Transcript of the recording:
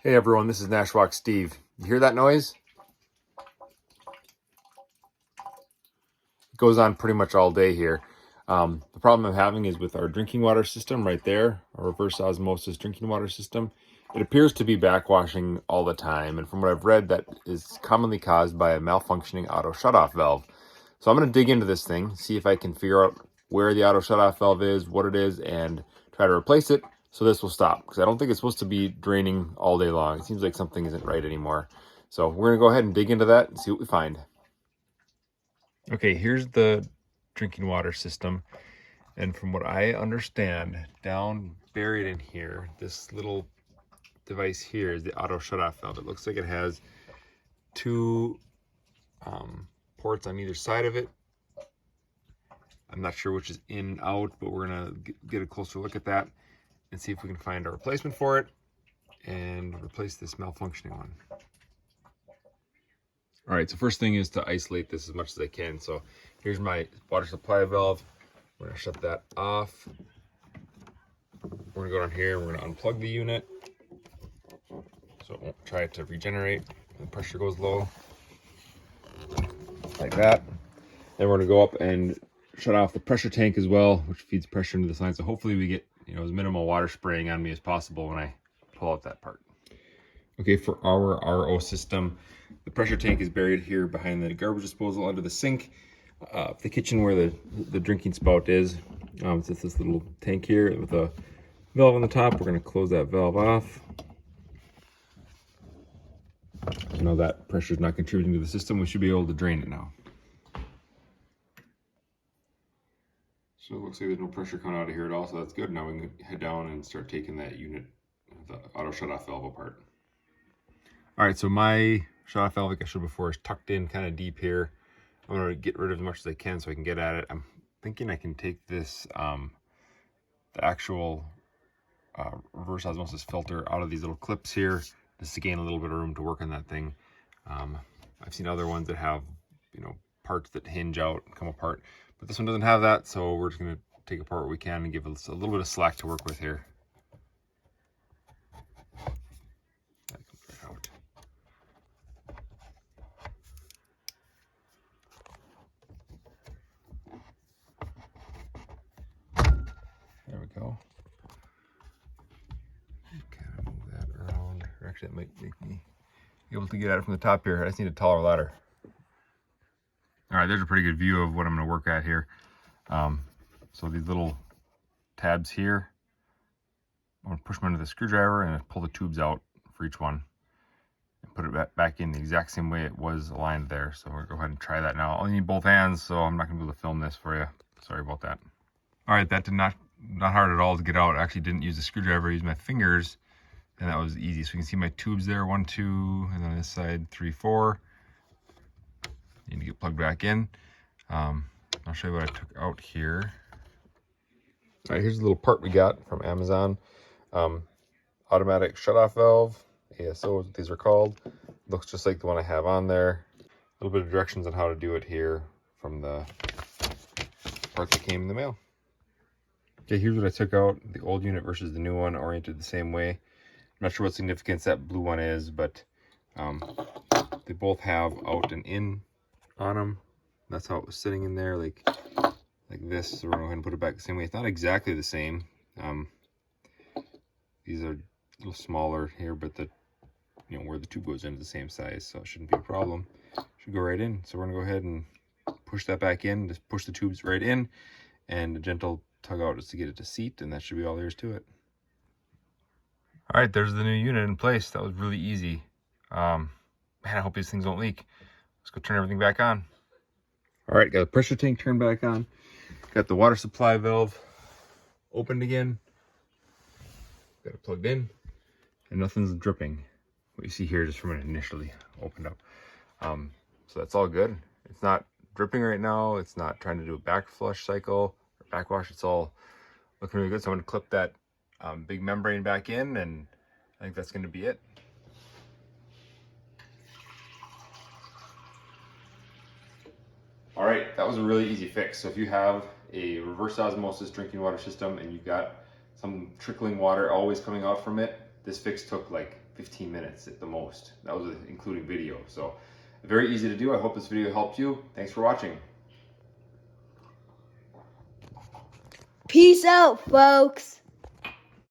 Hey everyone, this is Nashwalk Steve. You hear that noise? It goes on pretty much all day here. The problem I'm having is with our drinking water system right there, our reverse osmosis drinking water system. It appears to be backwashing all the time, and from what I've read, that is commonly caused by a malfunctioning auto shutoff valve. So I'm going to dig into this thing, see if I can figure out where the auto shutoff valve is, what it is, and try to replace it so this will stop, because I don't think it's supposed to be draining all day long. It seems like something isn't right anymore. So we're going to go ahead and dig into that and see what we find. Okay, here's the drinking water system. And from what I understand, down buried in here, this little device here is the auto shutoff valve. It looks like it has two ports on either side of it. I'm not sure which is in and out, but we're gonna get a closer look at that and see if we can find a replacement for it and replace this malfunctioning one. All right, so first thing is to isolate this as much as I can. So here's my water supply valve. We're gonna shut that off. We're gonna go down here, we're gonna unplug the unit so it won't try to regenerate when the pressure goes low, like that. Then we're gonna go up and shut off the pressure tank as well, which feeds pressure into the sign. So hopefully we get, as minimal water spraying on me as possible when I pull out that part. Okay, for our RO system, the pressure tank is buried here behind the garbage disposal under the sink. The kitchen where the drinking spout is, it's just this little tank here with a valve on the top. We're going to close that valve off. So now that pressure is not contributing to the system, we should be able to drain it now. So it looks like there's no pressure coming out of here at all, so that's good. Now we can head down and start taking that unit, the auto shutoff valve, apart. All right, so my shutoff valve, like I showed before, is tucked in kind of deep here. I'm going to get rid of as much as I can so I can get at it. I'm thinking I can take this, the actual reverse osmosis filter out of these little clips here, just to gain a little bit of room to work on that thing. I've seen other ones that have, parts that hinge out and come apart, but this one doesn't have that, so we're just going to take apart what we can and give it a little bit of slack to work with here. That comes right out. There we go. Kind of move that around. Or actually, that might make me be able to get at it from the top here. I just need a taller ladder. All right, there's a pretty good view of what I'm going to work at here. So these little tabs here, I'm going to push them under the screwdriver and pull the tubes out for each one and put it back in the exact same way it was aligned there. So we're going to go ahead and try that now. I'll need both hands, so I'm not going to be able to film this for you. Sorry about that. All right, that did not hard at all to get out. I actually didn't use the screwdriver, I used my fingers, and that was easy. So you can see my tubes there, 1, 2, and then on this side, 3, 4. Need to get plugged back in. I'll show you what I took out here. All right, here's a little part we got from Amazon. Automatic shutoff valve, ASO is what these are called. Looks just like the one I have on there. A little bit of directions on how to do it here from the part that came in the mail. Okay, here's what I took out. The old unit versus the new one, oriented the same way. I'm not sure what significance that blue one is, but they both have out and in on them. That's how it was sitting in there, like this. So we're going to go ahead and put it back the same way. It's not exactly the same. These are a little smaller here, but where the tube goes in is the same size, so it shouldn't be a problem. Should go right in. So we're going to go ahead and push that back in. Just push the tubes right in, and a gentle tug out just to get it to seat, and that should be all there is to it. All right, there's the new unit in place. That was really easy. Man, I hope these things don't leak. Let's go turn everything back on. All right, got the pressure tank turned back on. Got the water supply valve opened again. Got it plugged in, and nothing's dripping. What you see here just from when it initially opened up. So that's all good. It's not dripping right now. It's not trying to do a back flush cycle or backwash. It's all looking really good. So I'm going to clip that big membrane back in, and I think that's going to be it. All right, that was a really easy fix. So if you have a reverse osmosis drinking water system and you've got some trickling water always coming out from it, this fix took like 15 minutes at the most. That was including video. So very easy to do. I hope this video helped you. Thanks for watching. Peace out, folks.